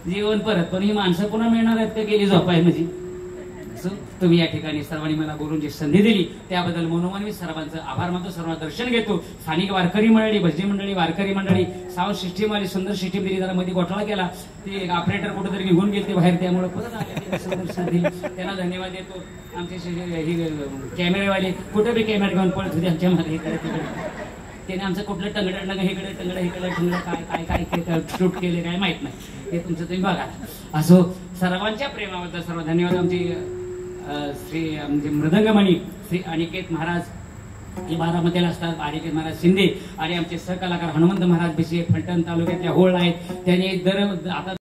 जेवण परत. पण ही माणसं पुन्हा मिळणार आहेत का गेली झोपाय म्हणजे. तुम्ही या ठिकाणी सर्वांनी मला बोलून संधी दिली त्याबद्दल मनोमन मी सर्वांचं आभार मानतो. सर्वांना दर्शन घेतो. स्थानिक वारकरी मंडळी भजनी मंडळी वारकरी मंडळी साऊंड सिस्टीम आली सुंदर सिस्टीम दिली. जरा मध्ये घोटाळा केला ते ऑपरेटर कुठेतरी निघून गेले बाहेर त्यामुळे परत आले त्यांना धन्यवाद देतो. आमचे कॅमेरेवाले कुठे बी कॅमेरा घेऊन पळत होते आमच्या मध्ये त्याने आमचं कुठलं टंगडं इकडे टंगडं काय काय काय शूट केले काय माहित नाही. हे तुमचं तुम्ही बघा. असो सर्वांच्या प्रेमाबद्दल सर्व धन्यवाद. आमची श्री म्हणजे मृदंगमणी श्री अनिकेत महाराज हे बारामतीला असतात. अनिकेत महाराज शिंदे आणि आमचे सहकलाकार हनुमंत महाराज बिसे फलटण तालुक्यातल्या होळ आहेत. त्यांनी आता